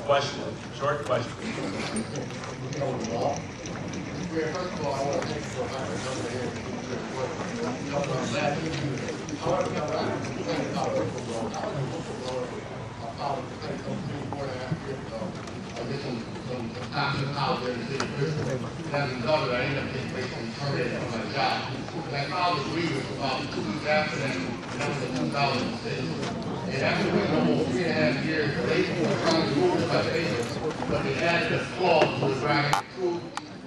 Question. Short question. Yeah, first of all, I want to thank you for having us over here. However, I complained about football. I was a footballer. I followed the play from 4.5 years ago. I did some toxic college there in the city of Bridgeport. As a result of that, I ended up getting basically terminated from my job. And I filed a grievance about 2 weeks after that, and that was in 2006. And after we went almost 3.5 years, they were trying to rule this by favor, but they added a clause to the bracket to prove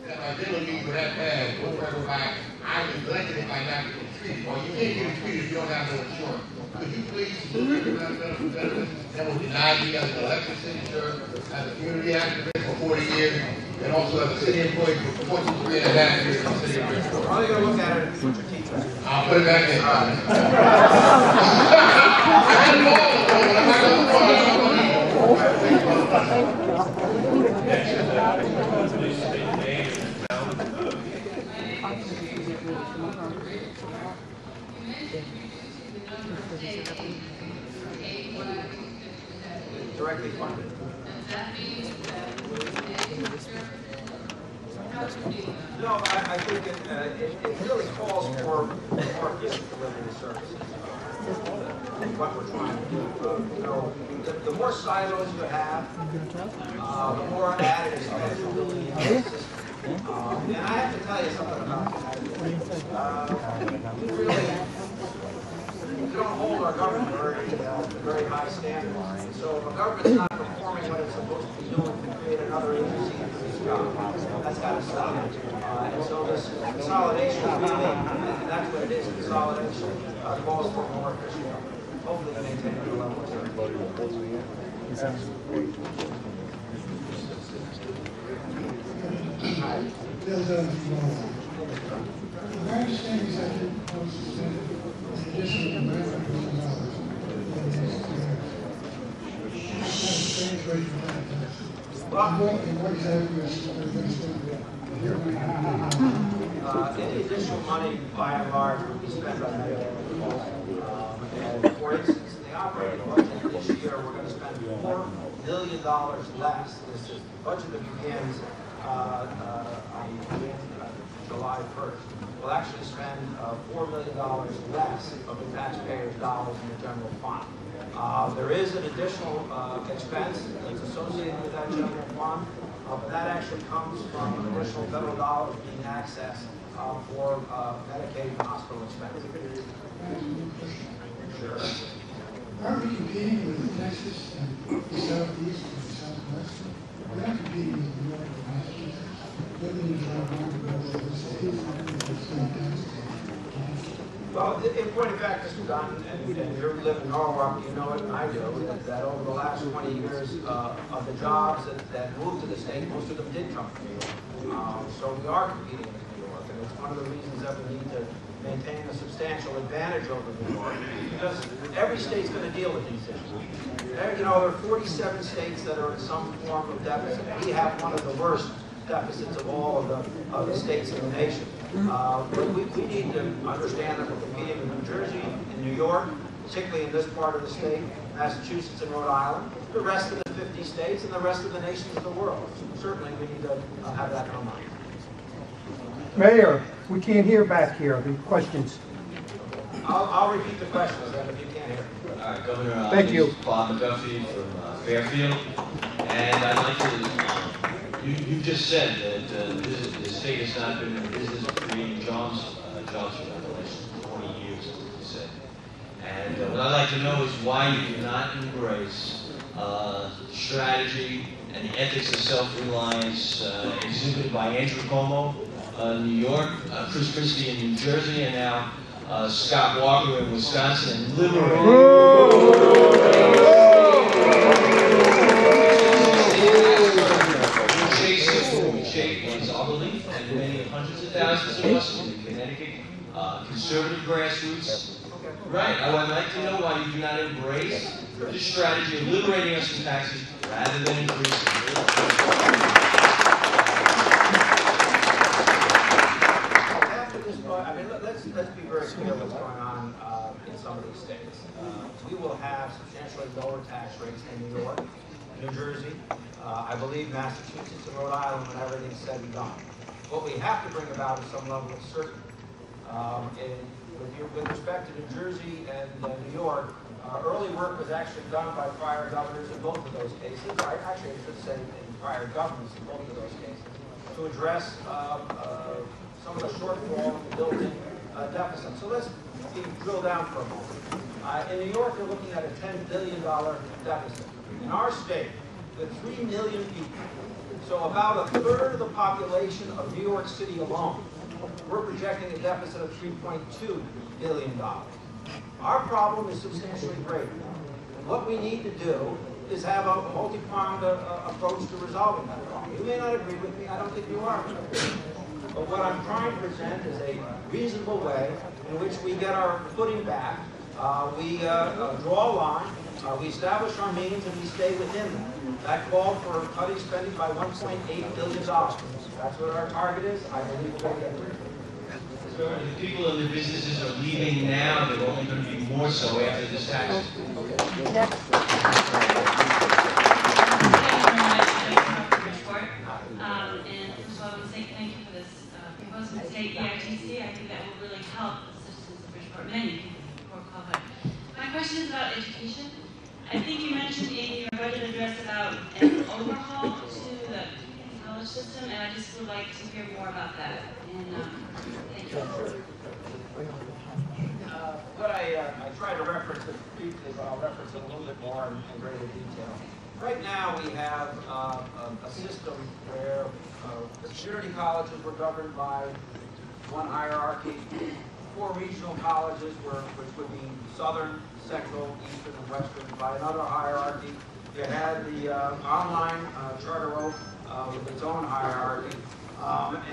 that my abilities were that bad, whereby I neglected it by not getting treated. Well, you can't get treated if you don't have no insurance. Could you please look at the veteran that was denied me as an elected signature, as a community activist for 40 years, and also as a city employee for 23.5 years in the city of Bridgeport? I'm only going to look at it and put your teeth in. I'll put it back in. Directly funded. No, I think it really calls for market delivery services. What we're trying to do. The more silos you have, the more added expense will be in the system. And I have to tell you something about that. We don't hold our government very high standards. So if a government's not performing what it's supposed to be doing to create another agency to do its job, that's got to stop. And so this consolidation really, and that's what it is, consolidation, calls for more efficient government. Hopefully to maintain the level of service. My understanding is that you're proposed to spend an additional $11 million. Exchange rate for that. What exactly is going to spend? Any additional money, by and large, will be spent on Medicare. And for instance, in the operating budget this year, we're going to spend $4 million less. This is the budget that begins on July 1st. We'll actually spend $4 million less of the taxpayers' dollars in the general fund. There is an additional expense that's associated with that general fund, but that actually comes from additional federal dollars being accessed for Medicaid and hospital expenses. Sure. Are we competing with Texas and the Southeast and the Southwest? We're not competing with New York and Massachusetts. Well, in point of fact, Mr. Dunn, and you live in Norwalk, you know it, and I do, that over the last 20 years of the jobs that moved to the state, most of them did come from New York. So we are competing with New York, and it's one of the reasons that we need to maintain a substantial advantage over New York, because every state's going to deal with these issues. You know, there are 47 states that are in some form of deficit. We have one of the worst deficits of all of the states in the nation. We need to understand that we're competing with New Jersey and New York, particularly in this part of the state, Massachusetts and Rhode Island, the rest of the 50 states, and the rest of the nations of the world. Certainly we need to have that in our mind. Mayor, we can't hear back here. The questions. I'll repeat the questions then if you can't hear. All right, Governor, Thank you. Bob McGuffey from Fairfield, and I'd like to, you just said that the state has not been in the business of creating jobs for the last 20 years, as you said. And what I'd like to know is why you do not embrace strategy and the ethics of self-reliance exhibited by Andrew Cuomo in New York, Chris Christie in New Jersey, and now Scott Walker in Wisconsin, and liberating. And many hundreds of thousands of us in Connecticut, conservative grassroots. Right, I would like to know why you do not embrace the strategy of liberating us from taxes rather than increasing them. After this, I mean, let's be very clear what's going on in some of these states. We will have substantially lower tax rates in New York, New Jersey, I believe Massachusetts and Rhode Island when everything's said and done. What we have to bring about is some level of certainty. With respect to New Jersey and New York, early work was actually done by prior governors in both of those cases. Actually, I should say in prior governments in both of those cases, to address some of the shortfall in the built-in deficit. So let's drill down for a moment. In New York, they're looking at a $10 billion deficit. In our state, with 3 million people, so about a third of the population of New York City alone, we're projecting a deficit of $3.2 billion. Our problem is substantially greater. And what we need to do is have a multi-pronged approach to resolving that problem. You may not agree with me, I don't think you are. But what I'm trying to present is a reasonable way in which we get our footing back, we draw a line, we establish our means, and we stay within that. That called for cutting spending by $1.8 billion. That's what our target is. I believe we're going to get there. So the people in the businesses are leaving now, they're only going to be more so after this tax. Next. And first of all, I want to say thank you for this proposal to take EITC. I think that will really help the citizens of Bridgeport, many people who are qualified. My question is about education. I think you mentioned in your budget address about an overhaul to the college system, and I just would like to hear more about that. And thank you. What I tried to reference it briefly, but I'll reference it a little bit more in greater detail. Right now, we have a system where the community colleges were governed by one hierarchy, 4 regional colleges, which would be Southern, Central, Eastern, and Western, by another hierarchy. You had the online charter oak with its own hierarchy.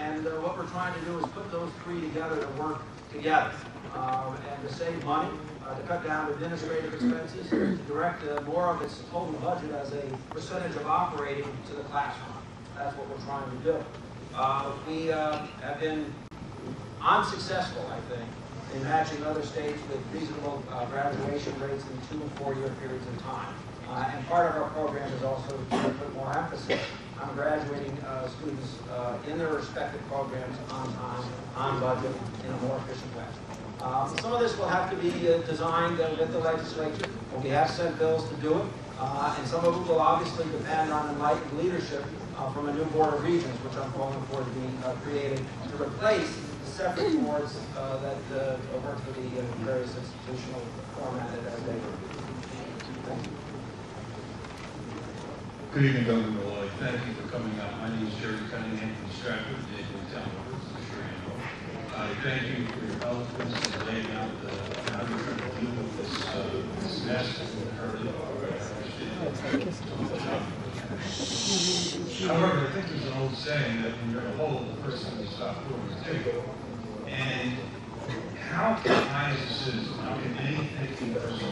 And what we're trying to do is put those 3 together to work together and to save money, to cut down administrative expenses, to direct more of its total budget as a percentage of operating to the classroom. That's what we're trying to do. We have been unsuccessful, I think, in matching other states with reasonable graduation rates in 2- and 4-year periods of time. And part of our program is also to put more emphasis on graduating students in their respective programs on time, on budget, in a more efficient way. Some of this will have to be designed with the legislature. We have sent bills to do it, and some of it will obviously depend on enlightened leadership from a new Board of Regents, which I'm calling for to be created to replace the separate boards that work for the various institutional formatted as they were. Thank you. Good evening, Governor Malloy. Thank you for coming out. My name is Jerry Cunningham from Stratford, Dayton Town. I'm sure you know. I thank you for your eloquence in laying out how you're trying to deal with this mess that we've heard of. However, I think there's an old saying that when you're in a hole, the first thing you stop doing is digging. And how can I, as a citizen, how can any thinking person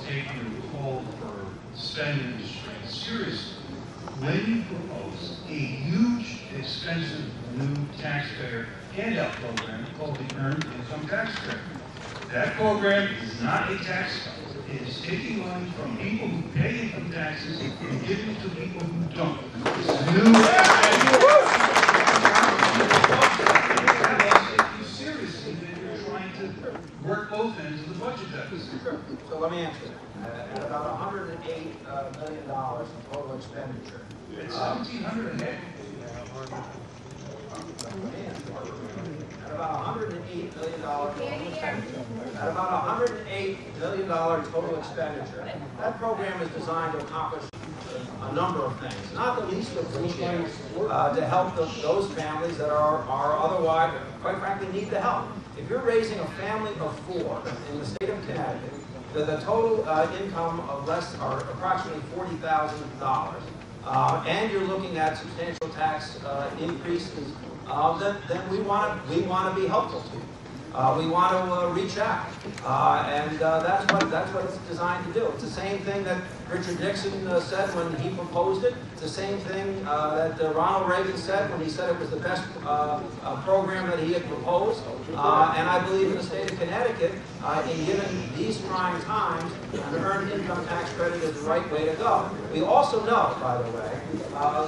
take your call for spending restraint seriously when you propose a huge, expensive new taxpayer handout program called the Earned Income Tax Credit? That program is not a tax cut. It is taking money from people who pay income taxes and giving it to people who don't. It's a new take you seriously that you're trying to work both ends of the budget deficit. So let me answer that. At about $108 million in total expenditure. It's 1,700 a head. At about $108 million total expenditure. At about $108 million total expenditure. That program is designed to accomplish a number of things, not the least of which is to help those families that are otherwise, quite frankly, need the help. If you're raising a family of 4 in the state of Connecticut, the total income of less or approximately $40,000, and you're looking at substantial tax increases, then we want to be helpful to you. We want to reach out, and that's what it's designed to do. It's the same thing that Richard Nixon said when he proposed it. It's the same thing that Ronald Reagan said when he said it was the best program that he had proposed. And I believe in the state of Connecticut, in given these trying times, an earned income tax credit is the right way to go. We also know, by the way,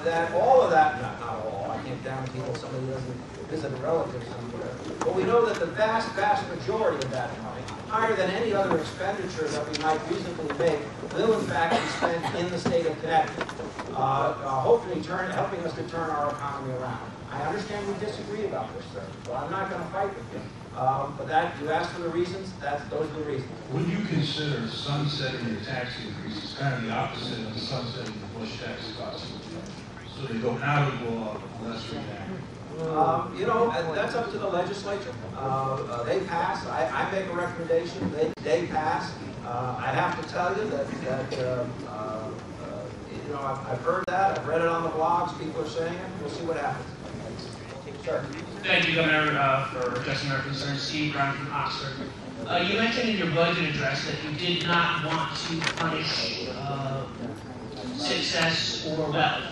that all of that, not all, I can't guarantee that somebody doesn't visit a relative somewhere, but we know that the vast, vast majority of that money, higher than any other expenditure that we might reasonably make, will in fact be spent in the state of Connecticut, hopefully helping us to turn our economy around. I understand we disagree about this, sir, so I'm not going to fight with you. But that, you asked for the reasons, those are the reasons. Would you consider sunsetting your tax increases kind of the opposite of sunsetting the Bush tax cuts? So they go out of law, less reactive? You know, that's up to the legislature. They pass. I make a recommendation. They pass. I have to tell you that you know, I've heard that. I've read it on the blogs. People are saying it. We'll see what happens. Sure. Thank you, Governor, for addressing our concerns. Steve Brown from Oxford. You mentioned in your budget address that you did not want to punish success or wealth.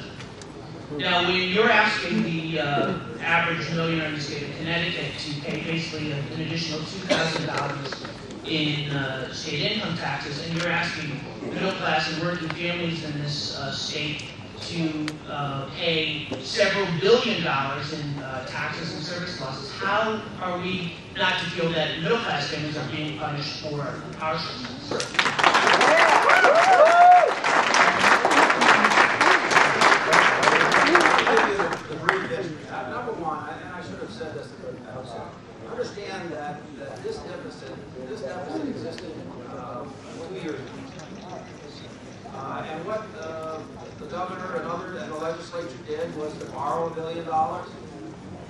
Now, when you're asking the average millionaire in the state of Connecticut to pay basically an additional $2,000 in state income taxes, and you're asking middle class and working families in this state to pay several $billion in taxes and service losses, how are we not to feel that middle class families are being punished for our systems? Number one, and I should have said this at the outset, understand that this deficit existed 2 years ago. And what the governor and the legislature did was to borrow $1 billion,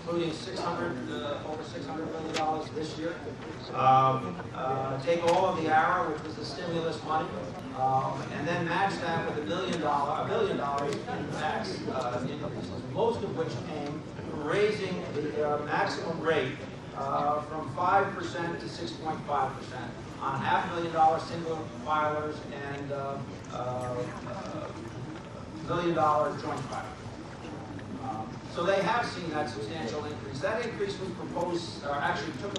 including over $600 million this year. Take all of the ARRA, which was the stimulus money, and then match that with $1 billion in tax increases, most of which came from raising the maximum rate from 5% to 6.5% on $500,000 single filers and $1 million joint filers. So they have seen that substantial increase. That increase was proposed, actually took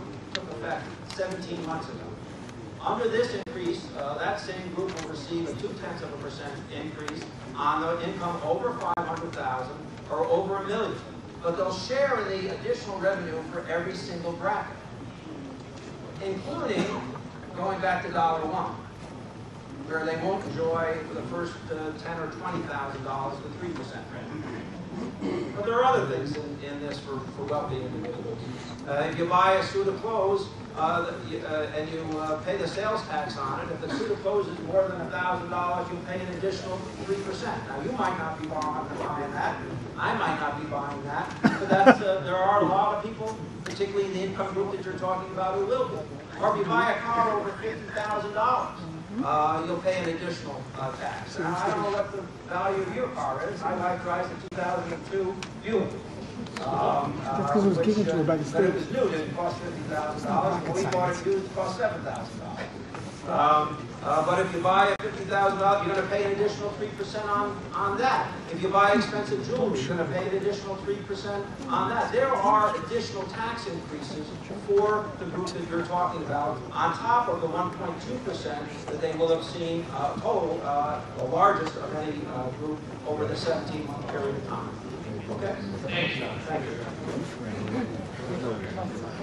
effect 17 months ago. Under this increase, that same group will receive a 0.2% increase on the income over $500,000 or over $1 million. But they'll share in the additional revenue for every single bracket, including going back to $1, where they won't enjoy for the first $10,000 or $20,000 the 3% rate. But there are other things in this for wealthy individuals. If you buy a suit of clothes and you pay the sales tax on it, if the suit of clothes is more than $1,000, you pay an additional 3%. Now, you might not be buying that. I might not be buying that. But there are a lot of people, particularly in the income group that you're talking about, who will be. Or if you buy a car over $50,000, you'll pay an additional tax. Now, I don't know what the value of your car is. My wife drives a 2002 Buick. Because it was given to her by the state. But it was new, it didn't cost $50,000. When we bought it used, it cost $7,000. But if you buy a $50,000, you're going to pay an additional 3% on that. If you buy expensive jewelry, you're going to pay an additional 3% on that. There are additional tax increases for the group that you're talking about, on top of the 1.2% that they will have seen total, the largest of any group over the 17-month period of time. Okay? Thank you. Thank you.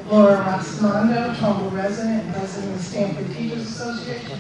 Laura Rossmondo, Trumbull resident and president of the Stanford Teachers Association.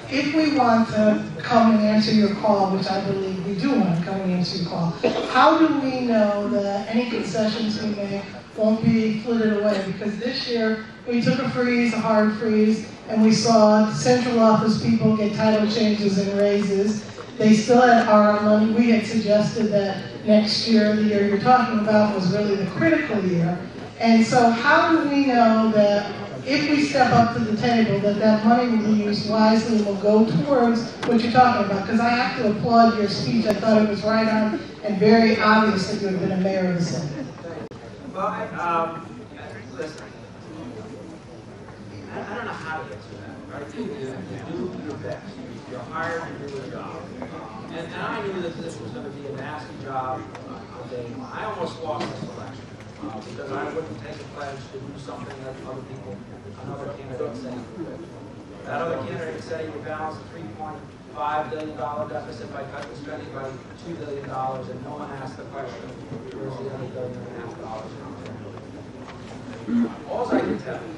If we want to come and answer your call, which I believe we do want to come and answer your call, how do we know that any concessions we make won't be flitted away? Because this year we took a freeze, a hard freeze, and we saw central office people get title changes and raises. They still had our money. We had suggested that next year, the year you're talking about, was really the critical year. And so how do we know that if we step up to the table, that that money will be used wisely and will go towards what you're talking about? Because I have to applaud your speech. I thought it was right on and very obvious that you had been a mayor of the city. Well, listen, I don't know how to answer that, right? You do your best. You're hired to do a job. And I knew that this was going to be a nasty job on day one. I almost lost this election because I wouldn't take a pledge to do something that another candidate said he would. That other candidate said he would balance a $3.5 billion deficit by cutting spending by $2 billion, and no one asked the question, where's the other $1.5 billion? All I can tell you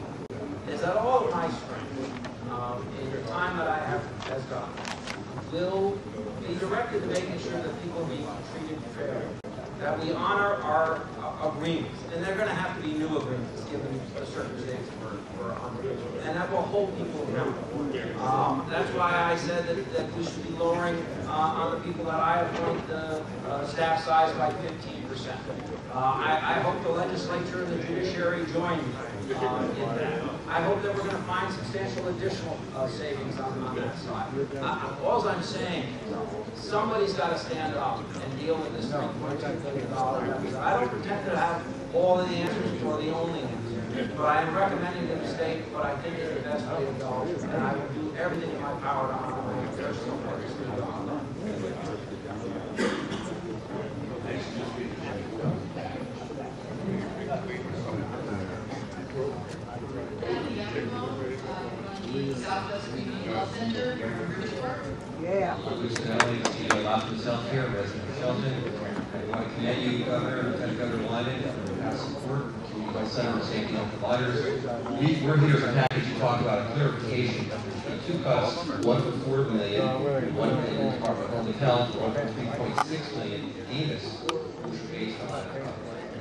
is that all of my strength in the time that I have as God will be directed to making sure that people be treated fairly, that we honor our agreements, and they're going to have to be new agreements given the circumstances we're under, and that will hold people accountable. That's why I said that we should be lowering on the people that I appoint the staff size by 15%. I hope the legislature and the judiciary join me in that. I hope that we're going to find substantial additional savings on that side. All I'm saying is somebody's got to stand up and deal with this $3.2 billion deficit. I don't pretend to have all the answers or the only answers, but I am recommending to the state what I think is the best way to go, and I will do everything in my power to honor their support. Southwest Community Health Center, Bridgeport. Yeah. Bruce Malloy, CEO of Optum Healthcare, resident of Shelton. I want to commend you, Governor, Lieutenant Governor Lyman, for your past support to the Health Center and Safety Health Providers. We're here as a package to talk about a clarification. There's two cuts, one for $4 million, and one in the Department of Public Health, one for $3.6 million in DEMIS, which are based on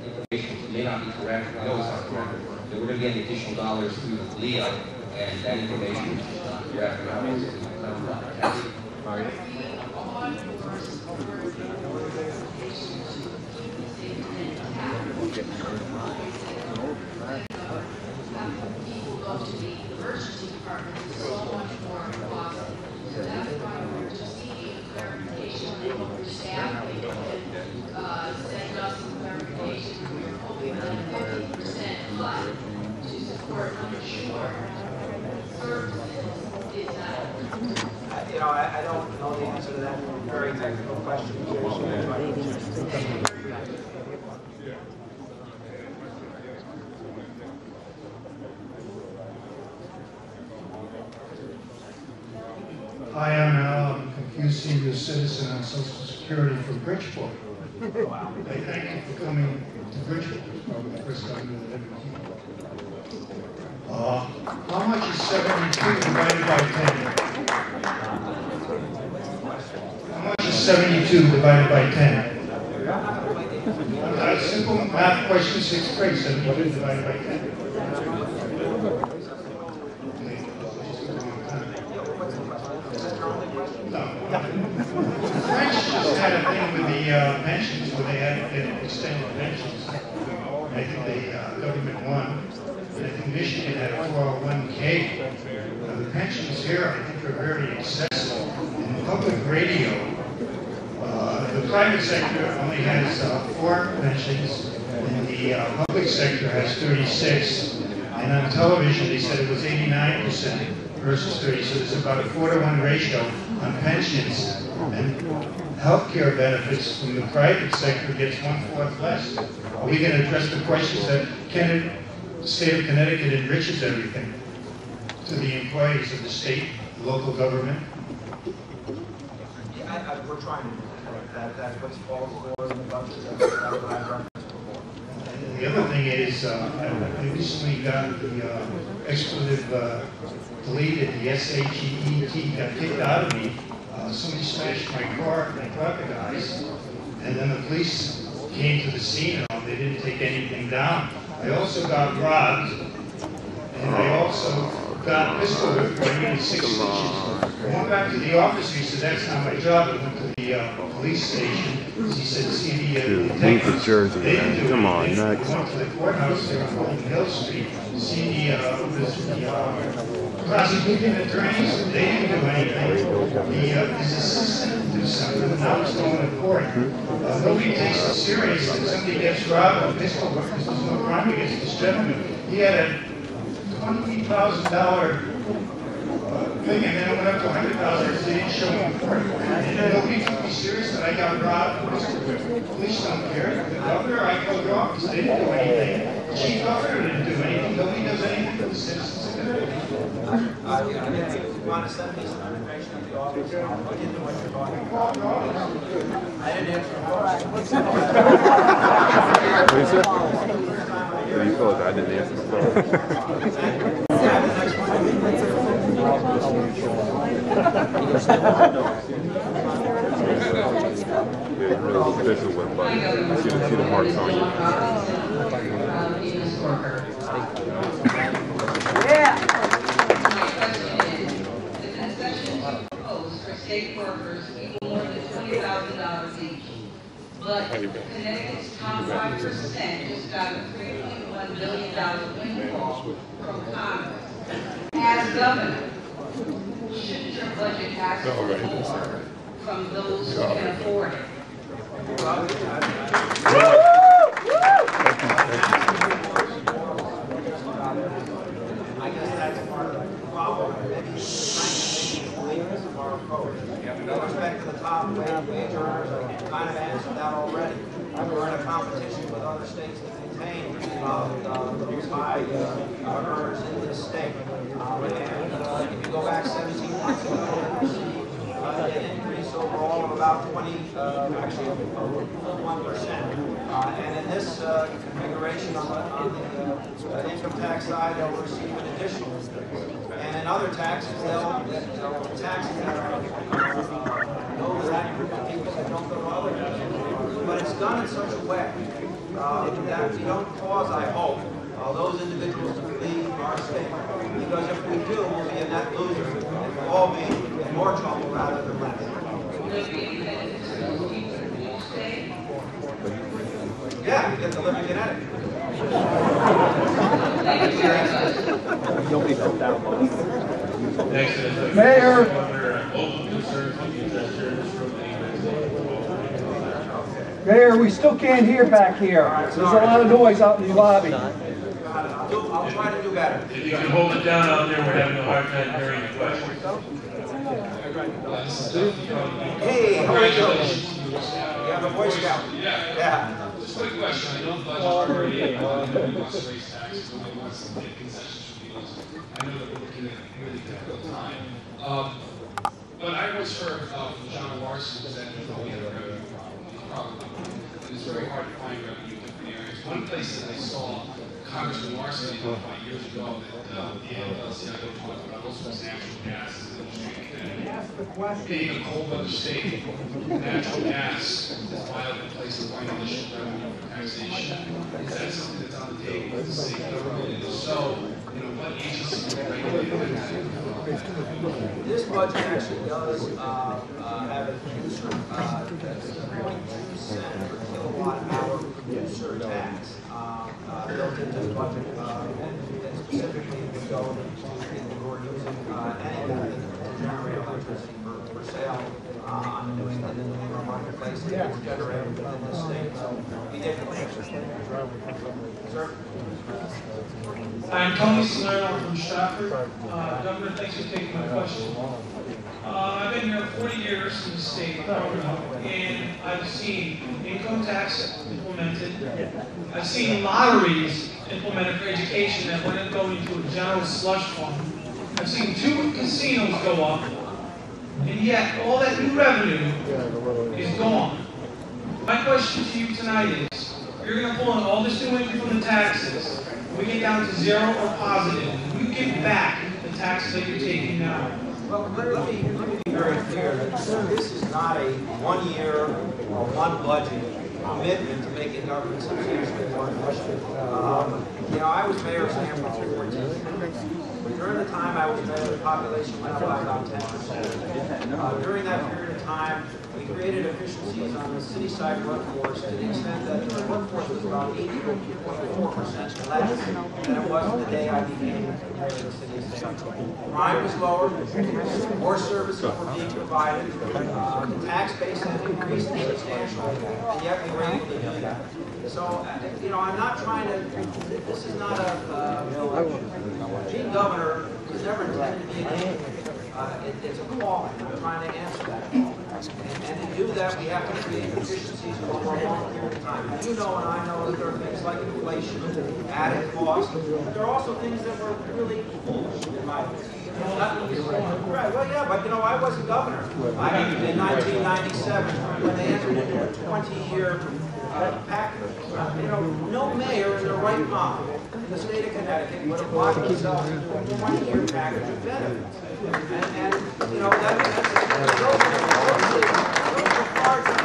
information may not be correct. We know it's not correct. So we're going to get additional dollars through LEA. And that information is not correct. People go to the emergency department so much more costly. So that's why we're just seeking clarification from staff. They can send us some clarification. We're hoping that a 50% cut to support uninsured I don't know the answer to that very technical question. Hi, I'm Al. I'm a confused senior citizen on Social Security from Bridgeport. I thank you for coming to Bridgeport. It's probably the first time you've ever been. How much is 72 divided by 10? How much is 72 divided by 10? A simple math question, 6th grade, 72 divided by 10. The French just had a thing with the pensions where they had to get extended pensions. I think the government won. I think Michigan had a 401k. The pensions here, I think, are very excessive. In public radio, the private sector only has 4 pensions, and the public sector has 36. And on television, they said it was 89% versus 30. So there's about a 4-to-1 ratio on pensions. And healthcare benefits from the private sector gets 1/4 less. Are we going to address the questions that the state of Connecticut enriches everything to the employees of the state, local government? Yeah, we're trying to do that. That's what's called for in the budget. That's what I've referenced before. The other thing is, I recently got the expletive deleted, the SHEET got kicked out of me. Somebody smashed my car, and I caught the guys, and then the police came to the scene and they didn't take anything down. I also got robbed, and I also got pistol whipped where I needed 6 stitches. I went back to the office, he said, that's not my job. I went to the police station. He said, see the detectives. Jersey, They didn't do come on, anything. next. I went to the courthouse there on Fulton Hill Street, see the prosecuting attorneys, they didn't do anything. His assistant did something, and now it's going to court. Nobody takes it serious that somebody gets robbed with a pistol because there's no crime against this gentleman. He had a 20 $50,000 thing, and then it went up to $100,000. They didn't show me before. And nobody took me serious that I got robbed. The police don't care. The governor, I called the office. They didn't do anything. The chief governor didn't do anything. Nobody does anything for the citizens of Connecticut. You want to send me some information at the office? I'll look into what you're talking about. I didn't answer your question. What do you call it? I didn't answer the phone. Yeah, really official went by. See the marks on you. Yeah. My question is, the concessions proposed for state workers equal more than $20,000 each, but Connecticut's top 5% just got a $3.1 billion windfall from Congress. As governor, shouldn't your budget ask for more from those who can afford it? I guess that's part of the problem. Maybe it's of our approach. With respect to the top wage earners, I kind of answered that already. We're in a competition with other states to contain those high earners in this state. And if you go back 17 months ago, you see an increase overall of about 1%. And in this configuration on the income tax side, they'll receive an additional increase. And in other taxes, they'll taxes that are go to that group of people that don't go to other people. But it's done in such a way that we don't cause, I hope, those individuals to leave our state. Because if we do, we'll be a net loser, and we'll all be in more trouble rather than less. Yeah, we get to live in Connecticut. Nobody felt down. Next, Mayor. Open concerns on the address Mayor, we still can't hear back here. There's a lot of noise out in the lobby. I'll try to do better. If you can hold it down out there, we're having a hard time hearing the questions. Hey, how are you doing? You have a Boy Scout? Yeah. Just a quick question. I know the budget's already in. Nobody wants to raise taxes. Nobody wants to get concessions from dealers. I know that we're looking at a really difficult time. But I once heard from John Larson that we have a revenue problem. It's very hard to find revenue in different areas. One place that I saw Congressman Larson identified years ago that and Senator talked about also was natural gas as an industry in Connecticut. Being a cold weather state, natural gas is a viable place to find additional revenue for taxation. Is that something that's on the table with the state government? And if so, what agency would regulate that? This budget actually does have a producer that's 0.2 cent per kilowatt hour producer tax built into the budget, and specifically would go to people who are using any method to generate electricity for sale on the New England marketplace that is generated within the state. So we did. Sir? I'm Tony Salerno from Stratford. Governor, thanks for taking my question. I've been here 40 years in the state growing up, and I've seen income tax implemented. I've seen lotteries implemented for education that went go into a general slush fund. I've seen 2 casinos go up, and yet all that new revenue is gone. My question to you tonight is, you're going to pull in all this new income from the taxes. We get down to 0 or positive. You give back the taxes that you're taking now. Well, let me be very clear that this is not a 1 year or 1 budget commitment to making government substantially more efficient. I was mayor of Stamford for 14 years. During the time I was mayor, the population went up by about 10%. During that period of time, we created efficiencies on the city side workforce to the extent that the workforce was about 80.4% less than it was the day I became mayor of the city of St. Paul. Crime was lower, more services were being provided, the tax base had increased substantially, and yet we were able to do that. So, you know, I'm not trying to, this is not being governor was never intended to be an aim. It's a calling. I'm trying to answer that call. And to do that, we have to create efficiencies over a long period of time. You know and I know that there are things like inflation, added cost, but there are also things that were really foolish in my opinion. Right, well, yeah, but you know, I wasn't governor. I mean, in 1997, when they entered into a 20-year pact, you know, no mayor in their right mind in the state of Connecticut would have locked himself into a 20-year package of benefits. And you know, those are cards that I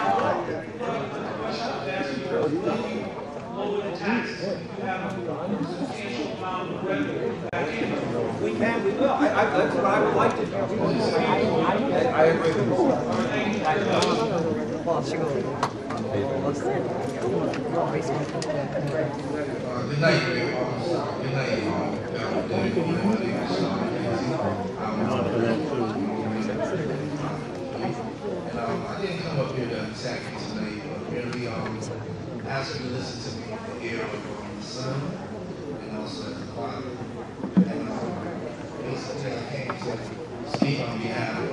know. Lower the taxes, you have a substantial amount of revenue back in. We can, we will. That's what I would like to do. I agree with you. Thank you very much. Good night, good night, I didn't come up here to attack you tonight, but really ask you to listen to me in the ear of the son and also as a father. And basically I came to speak on behalf of a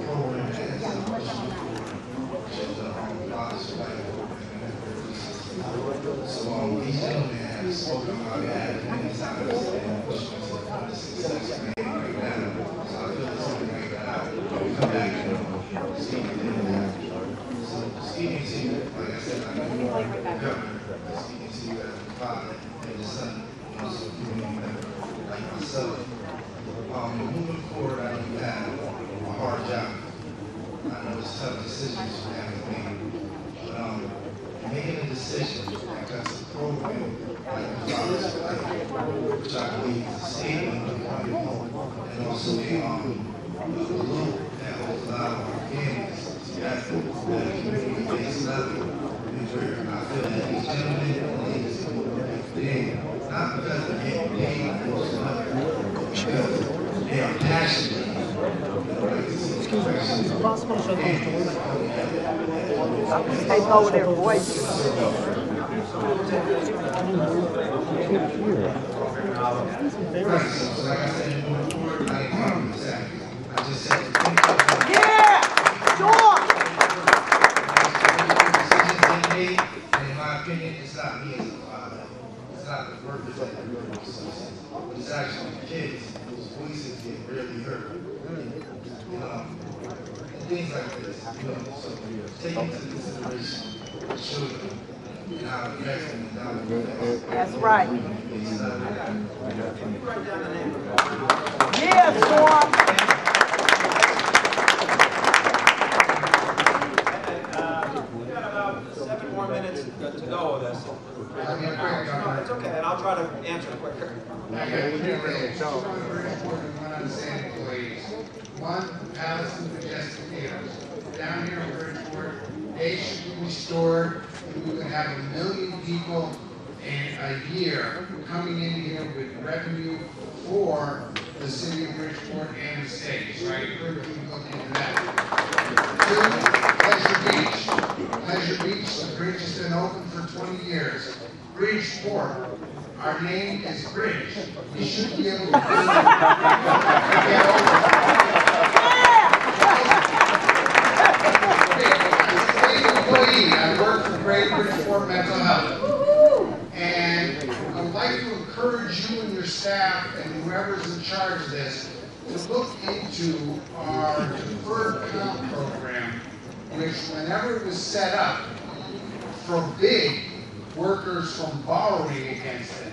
program that has been pushing forward, which is the Father's Life Program. So these gentlemen have spoken on my behalf many times and pushed me to the point of success made right now. So I feel it's something like that I will come back and speak to them. So speaking to you, like I said, I know you're the governor, speaking to you as a father and the son, and also a community member like myself. Moving forward, I know you have a hard job. I know it's tough decisions you have to make, but making a decision that cuts a program like the Father's Life, which I believe is a statement of community, and also a loop that will allow our families to have a community-based level, where I feel that these gentlemen and ladies can do everything, not because they're getting paid for something, but because they are passionate. Excuse me, is it possible to show them take over their voice? Yeah! Sure! And in my opinion, it's not me as a father. It's not the workers that are really associated. But it's actually the kids whose voices get really heard. And things like this. So take into consideration the children and how it affects them down the road. That's right. Yes, We've got about 7 more minutes to go with this. No, it's okay, and I'll try to answer quicker. I got 2 things. Very important one understanding, please. One, Allison Majestic Theaters. Down here in Bridgeport, they should be restored. We can have 1 million people in a year coming in here with revenue for the city of Bridgeport and the state. So I encourage you to look into that. 2, Pleasure Beach, the bridge has been open for 20 years. Bridgeport, our name is Bridge. We should be able to get over. I work for Greater Bridgeport Mental Health. And I would like to encourage you and your staff and whoever's in charge of this to look into our deferred comp program, which whenever it was set up, forbid workers from borrowing against it.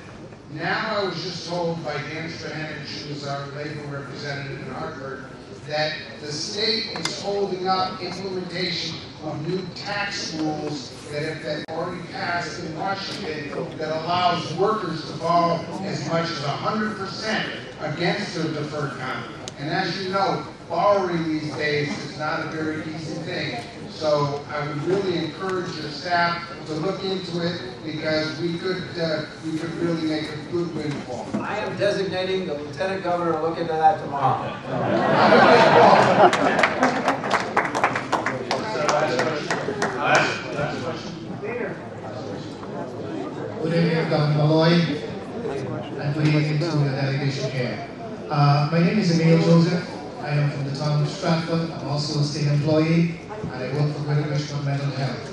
Now I was just told by Dan Strahanich, who's our labor representative in Hartford, that the state is holding up implementation of new tax rules that have been already passed in Washington that allows workers to borrow as much as 100% against their deferred comp. And as you know, borrowing these days is not a very easy thing. So I would really encourage your staff to look into it because we could really make a good windfall. I am designating the Lieutenant Governor to look into that tomorrow. Good evening, Governor Malloy, and good evening to the delegation here. My name is Emil Joseph. I am from the town of Stratford. I'm also a state employee, and I work for Greater Bridgeport Mental Health.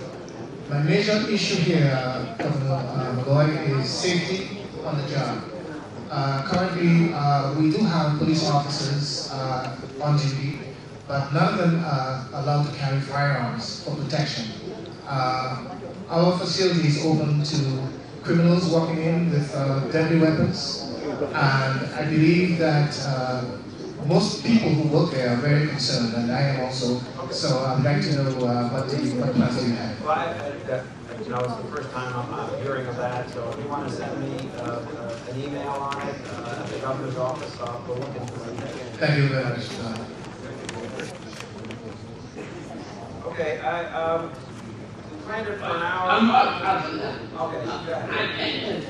My major issue here, Governor Malloy, is safety on the job. Currently, we do have police officers on duty, but none of them are allowed to carry firearms for protection. Our facility is open to criminals walking in with deadly weapons, and I believe that most people who work there are very concerned, and I am also. So I'd like to know what plans do you have? Well, you know, it's the first time I'm hearing of that, so if you want to send me an email on it at the governor's office, I'll go look into it. Thank you very much. Okay, I planned it for an hour. I'm not having that. Okay, go ahead.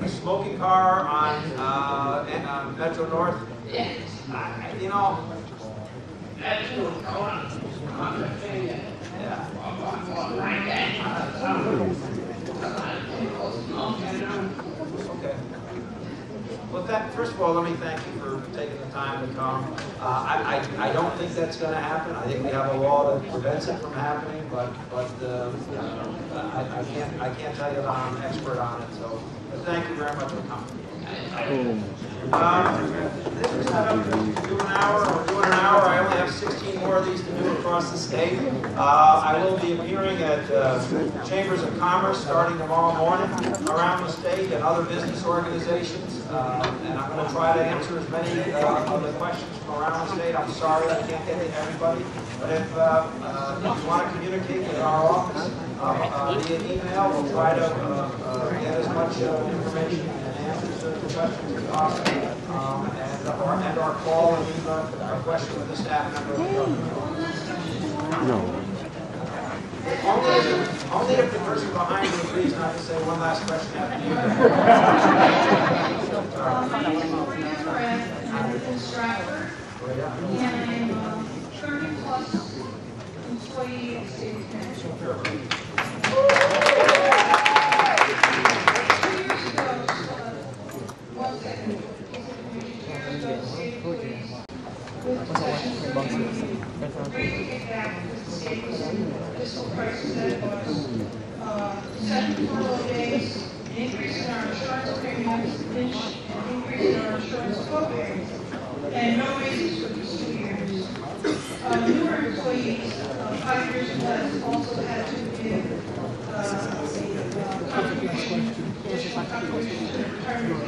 A smoking car on Metro North? Yes. You know, That's what's going on. Okay. Well, first of all, let me thank you for taking the time to come. I don't think that's going to happen. I think we have a law that prevents it from happening, but I can't tell you that I'm an expert on it. So, but thank you very much for coming. This is set up to do an hour. We're doing an hour. I only have 16 more of these to do across the state. I will be appearing at Chambers of Commerce starting tomorrow morning around the state and other business organizations. And I'm going to try to answer as many of the questions from around the state. I'm sorry I can't get to everybody. But if you want to communicate with our office via email, we'll try to get as much information and answers to the questions as possible. And our call and leave our question with the staff member. No. Only if the person behind you agrees not to say one last question after you. My name is Maureen Perez, and I live in Stratford. And I'm 30 plus employee of state extension. 2 years ago, 1 second, piece of information. 2 years ago, the state employees with possessions of greatly kicked back because the state was in the fiscal crisis that it was. 7 furlough days, an increase in our insurance premiums, an increase in our insurance co-pays, and no raises for these 2 years. Newer employees, 5 years or less, also had to give additional contributions to retirement.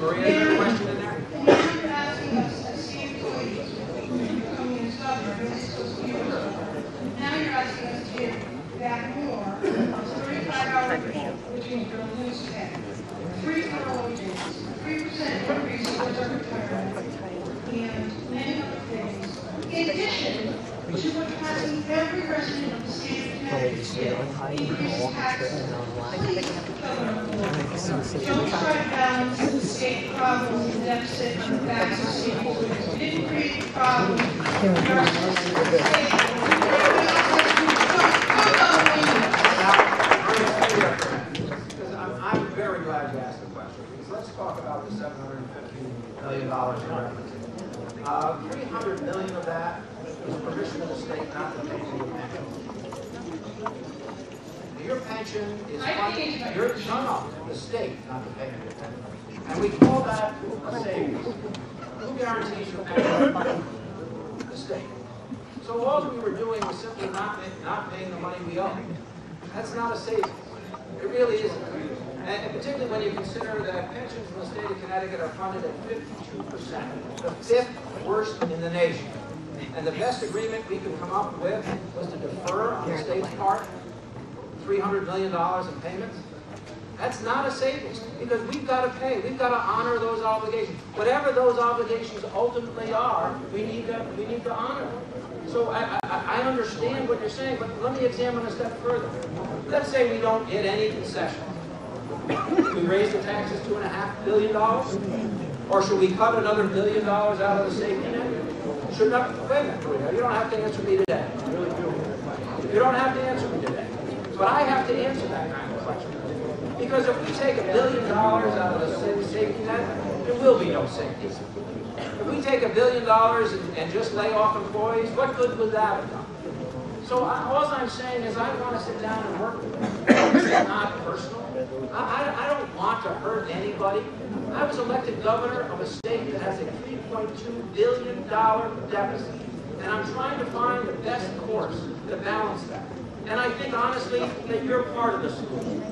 Maria, is there a question in there? And now you're asking us as state employees, becoming as governor, this was years ago. Now you're asking us to give back more, 35-hour week, which means you're going to lose pay. 3 furlough days, 3% increase towards our retirement, and many other things. In addition to what you're asking every resident of the state of Connecticut to do, increase taxes. Please, Governor Moore, don't try to balance the state problem and the deficit on the backs of state employees. We didn't create the problem. We are citizens of the state. I'm very glad you asked the question, because let's talk about the $750 million in revenue. $300 million of that is permission of the state not to pay for your pension. Your pension is funded, the state not to pay for your pension. And we call that a savings. Who guarantees your pension? The state. So all we were doing was simply not paying the money we owe. That's not a savings. It really isn't. And particularly when you consider that pensions in the state of Connecticut are funded at 52%, the 5th worst in the nation. And the best agreement we could come up with was to defer on the state's part $300 million in payments. That's not a savings, because we've got to pay. We've got to honor those obligations. Whatever those obligations ultimately are, we need to honor them. So I understand what you're saying, but let me examine a step further. Let's say we don't get any concessions. We raise the taxes $2.5 billion, or should we cut another $1 billion out of the safety net? Should not. Wait a minute, you don't have to answer me today. You don't have to answer me today. But I have to answer that kind of question. Because if we take $1 billion out of the safety net, there will be no safety. If we take $1 billion and just lay off employees, what good would that have done? So all I'm saying is I want to sit down and work with them. It's not personal. I don't want to hurt anybody. I was elected governor of a state that has a $3.2 billion deficit. And I'm trying to find the best course to balance that. And I think, honestly, that you're part of the solution.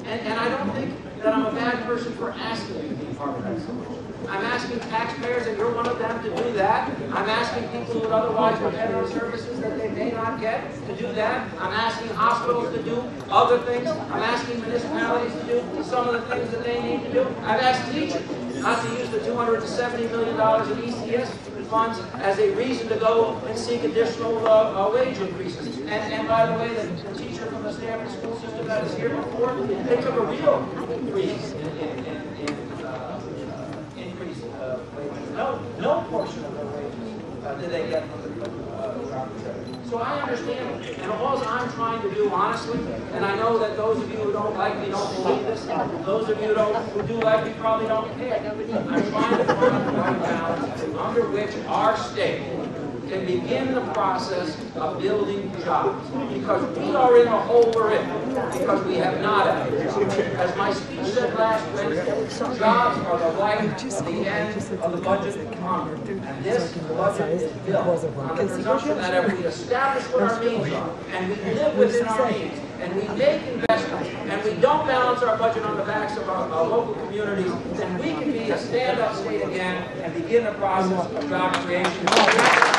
And I don't think that I'm a bad person for asking you to be part of that solution. I'm asking taxpayers, and you're one of them, to do that. I'm asking people who would otherwise get better services that they may not get to do that. I'm asking hospitals to do other things. I'm asking municipalities to do some of the things that they need to do. I've asked teachers not to use the $270 million in ECS funds as a reason to go and seek additional wage increases. And by the way, the teacher from the Stanford school system that was here before, they took a real increase wages. No portion of their wages did they get from the so I understand, and all I'm trying to do, honestly, and I know that those of you who don't like me don't believe this, those of you who do like me probably don't care. I'm trying to find the right balance under which our state can begin the process of building jobs. Because we are in the hole we're in, because we have not had a job. As my speech said last Wednesday, jobs are the light at the end of the budget of Congress. And this budget is built on the presumption that if we establish what our means are, and we live within our means, and we make investments, and we don't balance our budget on the backs of our local communities, then we can be a stand-up state again and begin the process of job creation.